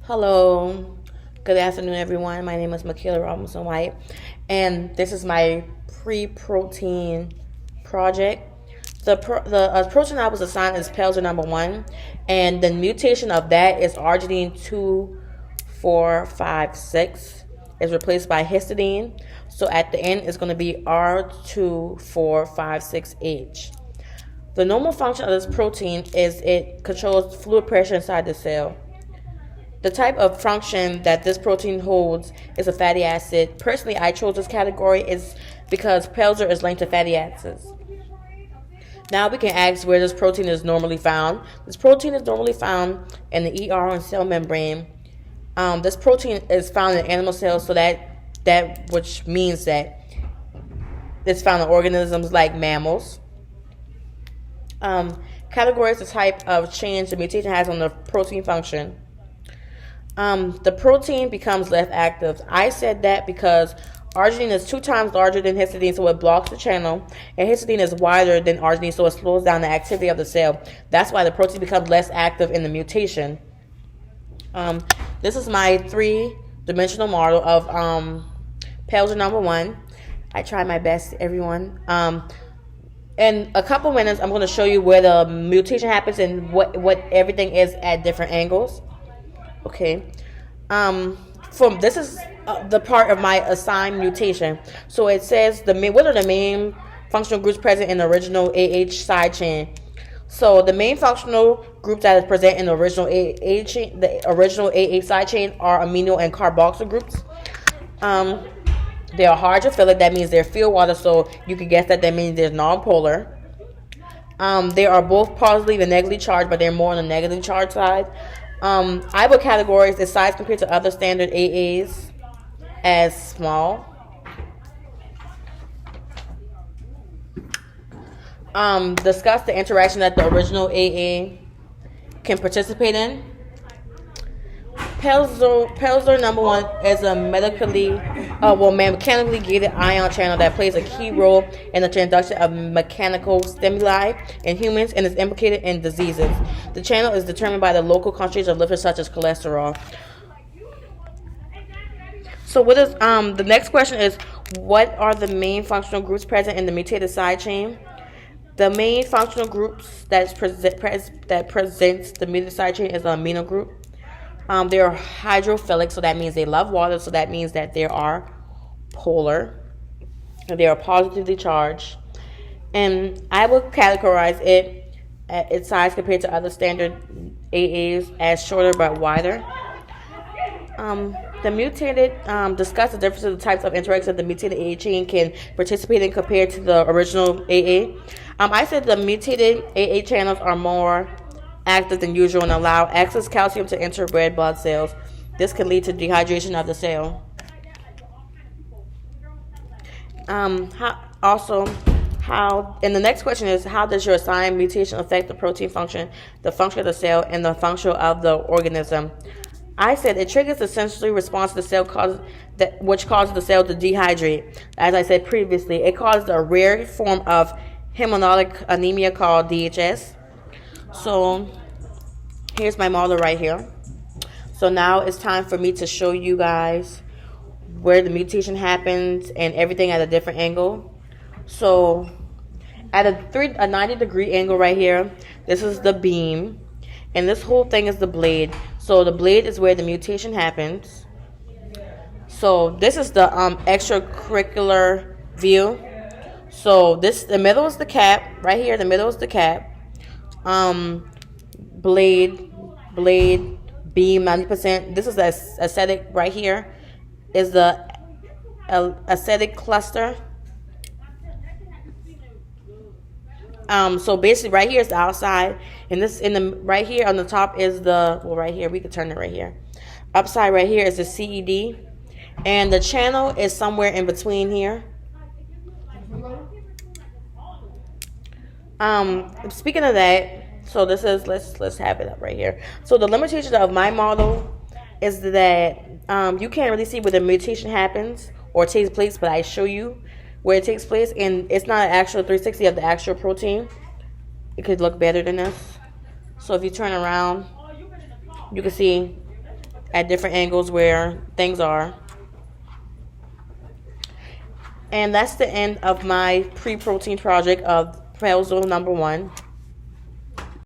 Hello, good afternoon, everyone. My name is Michaela Robinson White, and this is my pre-protein project. The protein I was assigned is Pelzer number one, and the mutation of that is arginine 2456 is replaced by histidine. So at the end, it's going to be R2456H. The normal function of this protein is it controls fluid pressure inside the cell. The type of function that this protein holds is a fatty acid. Personally, I chose this category is because Pelzer is linked to fatty acids. Now we can ask where this protein is normally found. This protein is normally found in the ER and cell membrane. This protein is found in animal cells, so that which means that it's found in organisms like mammals. Categories the type of change the mutation has on the protein function. The protein becomes less active. I said that because arginine is 2 times larger than histidine, so it blocks the channel, and histidine is wider than arginine, so it slows down the activity of the cell. That's why the protein becomes less active in the mutation. This is my 3-dimensional model of Pelzer number one. I try my best, everyone. In a couple minutes, I'm going to show you where the mutation happens and what everything is at different angles. Okay. From this is the part of my assigned mutation. So it says what are the main functional groups present in the original AH side chain. So the main functional groups that is present in the original AH chain, the original AA side chain, are amino and carboxyl groups. They are hydrophilic. That means they're field water. So you can guess that means they're nonpolar. They are both positively and negatively charged, but they're more on the negatively charged side. I would categorize the size compared to other standard AAs as small. Discuss the interaction that the original AA can participate in. Pelzer number one is a mechanically gated ion channel that plays a key role in the transduction of mechanical stimuli in humans and is implicated in diseases. The channel is determined by the local concentration of lipids such as cholesterol. So what is the next question is, what are the main functional groups present in the mutated side chain? The main functional groups that presents the mutated side chain is the amino group. They are hydrophilic, so that means they love water, so that means that they are polar. And they are positively charged. And I will categorize its size compared to other standard AAs as shorter but wider. The mutated, discuss the difference of the types of interactions that the mutated AA chain can participate in compared to the original AA. I said the mutated AA channels are more active than usual and allow excess calcium to enter red blood cells. This can lead to dehydration of the cell. And the next question is, how does your assigned mutation affect the protein function, the function of the cell, and the function of the organism? I said it triggers the sensory response to the cell which causes the cell to dehydrate. As I said previously, it causes a rare form of hemolytic anemia called DHS. So here's my model right here. So now it's time for me to show you guys where the mutation happens and everything at a different angle. So at a 90-degree angle right here, this is the beam, and this whole thing is the blade. So the blade is where the mutation happens. So this is the extracurricular view. So the middle is the cap right here. The middle is the cap. Blade, beam, 90%. This is the acidic right here. Is the acidic cluster. So basically, right here is the outside, and right here on the top is right here we could turn it right here. Upside right here is the CED, and the channel is somewhere in between here. Speaking of that, so this is let's have it up right here. So the limitation of my model is that you can't really see where the mutation happens or takes place, but I show you where it takes place, and it's not an actual 360 of the actual protein. It could look better than this. So if you turn around, you can see at different angles where things are. And that's the end of my pre-protein project of proposal number 1.